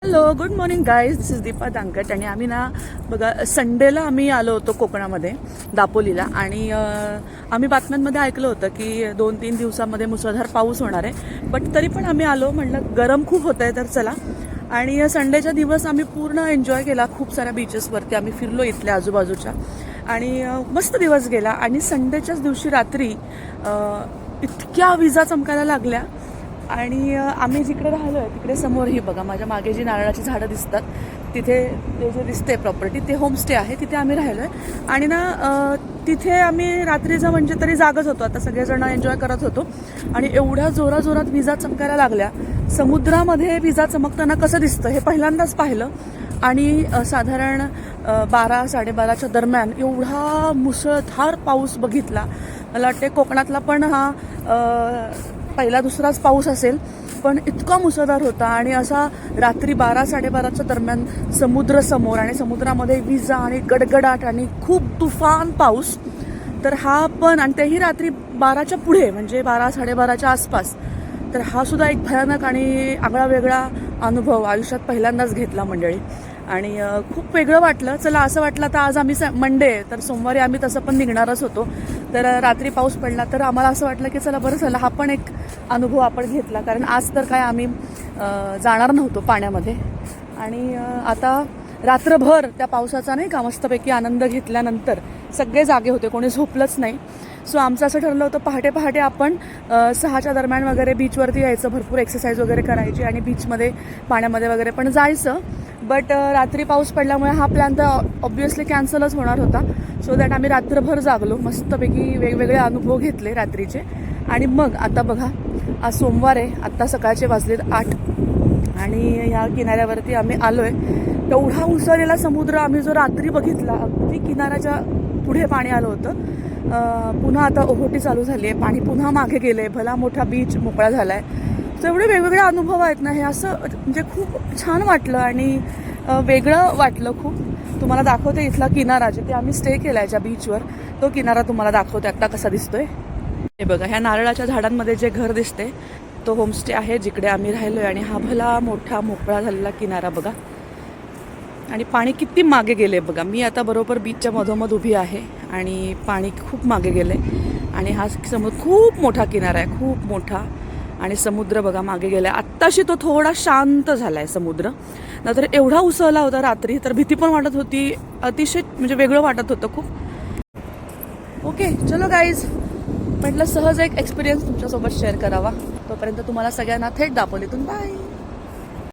Hello, good morning guys. This is Deepa दांकट आणि आम्ही ना बघा संडेला आम्ही आलो होतो कोकणामध्ये दापोलीला आणि आम्ही बातम्यांमध्ये ऐकलं होतं की 2-3 दिवसामध्ये मुसळधार पाऊस होणार आहे. बट तरी पण आम्ही आलो, म्हटलं गरम खूप होतं आहे तर चला. आणि संडेचा दिवस आम्ही पूर्ण एन्जॉय केला. खूप साऱ्या बीचेसवरती आम्ही फिरलो इथल्या आजूबाजूच्या आणि मस्त दिवस गेला. आणि संडेच्याच दिवशी रात्री इतक्या विजा चमकायला लागल्या आणि आम्ही जिकडे राहिलो आहे तिकडे समोर ही बघा माझ्या मागे जी नारळाची झाडं दिसतात तिथे ते जे दिसते प्रॉपर्टी ते होमस्टे आहे, तिथे आम्ही राहिलो आहे. आणि ना तिथे आम्ही रात्रीचं म्हणजे तरी जागच होतो, आता सगळेजण एन्जॉय करत होतो. आणि एवढ्या जोराजोरात विजा चमकायला लागल्या. समुद्रामध्ये विजा चमकताना कसं दिसतं हे पहिल्यांदाच पाहिलं. आणि साधारण 12-12:30च्या दरम्यान एवढा मुसळधार पाऊस बघितला. मला वाटते कोकणातला पण हा पहिला दुसराच पाऊस असेल, पण इतका मुसळधार होता. आणि असा रात्री 12-12:30च्या दरम्यान समुद्र समोर आणि समुद्रामध्ये विजा आणि गडगडाट आणि खूप तुफान पाऊस. तर हा पण, आणि तेही रात्री 12च्या पुढे म्हणजे 12-12:30च्या आसपास. तर हा सुद्धा एक भयानक आणि आगळा वेगळा अनुभव आयुष्यात पहिल्यांदाच घेतला मंडळी. आणि खूप वेगळं वाटलं. चला असं वाटलं तर आज आम्ही मंडे तर सोमवारी आम्ही तसं पण निघणारच होतो. तर रात्री पाऊस पडला तर आम्हाला असं वाटलं की चला बरं झालं, हा पण एक अनुभव आपण घेतला. कारण आज तर काय आम्ही जाणार नव्हतो पाण्यामध्ये. आणि आता रात्रभर त्या पावसाचा नाही का मस्तपैकी आनंद घेतल्यानंतर सगळे जागे होते, कोणी झोपलंच नाही. सो आमचं असं ठरलं होतं पहाटे पहाटे आपण 6च्या दरम्यान वगैरे बीचवरती यायचं, भरपूर एक्सरसाइज वगैरे करायची आणि बीचमध्ये पाण्यामध्ये वगैरे पण जायचं. बट रात्री पाऊस पडल्यामुळे हा प्लॅन तर ऑब्व्हियसली कॅन्सलच होणार होता. सो दॅट आम्ही रात्रभर जागलो, मस्तपैकी वेगवेगळे अनुभव घेतले रात्रीचे. आणि मग आता बघा आज सोमवार आहे, आत्ता सकाळचे वाजलेत 8 आणि ह्या किनाऱ्यावरती आम्ही आलो आहे. एवढा उसळलेला समुद्र आम्ही जो रात्री बघितला, अगदी किनाऱ्याच्या पुढे पाणी आलं होतं. पुन्हा आता ओहोटी चालू झाली आहे, पाणी पुन्हा मागे गेले, भला मोठा बीच मोकळा झाला आहे. तर एवढे वेगवेगळे अनुभव आहेत ना, हे असं म्हणजे खूप छान वाटलं आणि वेगळं वाटलं खूप. तुम्हाला दाखवते इथला किनारा, जिथे आम्ही स्टे केला आहे ज्या बीचवर, तो किनारा तुम्हाला दाखवते आत्ता कसा दिसतोय. हे बघा, ह्या नारळाच्या झाडांमध्ये जे घर दिसते तो होमस्टे आहे जिकडे आम्ही राहिलो आहे. आणि हा भला मोठा मोकळा झालेला किनारा बघा. आणि पाणी किती मागे गेले बघा. मी आता बरोबर बीचच्या मधोमध उभी आहे आणि पाणी खूप मागे गेले. आणि हा समुद्र खूप मोठा किनारा आहे, खूप मोठा. आणि समुद्र बघा मागे गेला. आत्ताशी तो थोडा शांत झाला आहे समुद्र, नंतर एवढा उसळला होता रात्री तर भीती पण वाटत होती, अतिशय म्हणजे वेगळं वाटत होतं खूप. ओके चलो गाईज, म्हटलं सहज एक एक्सपिरियन्स तुमच्यासोबत शेअर करावा. तोपर्यंत तुम्हाला सगळ्यांना थेट दापोलीतून बाय.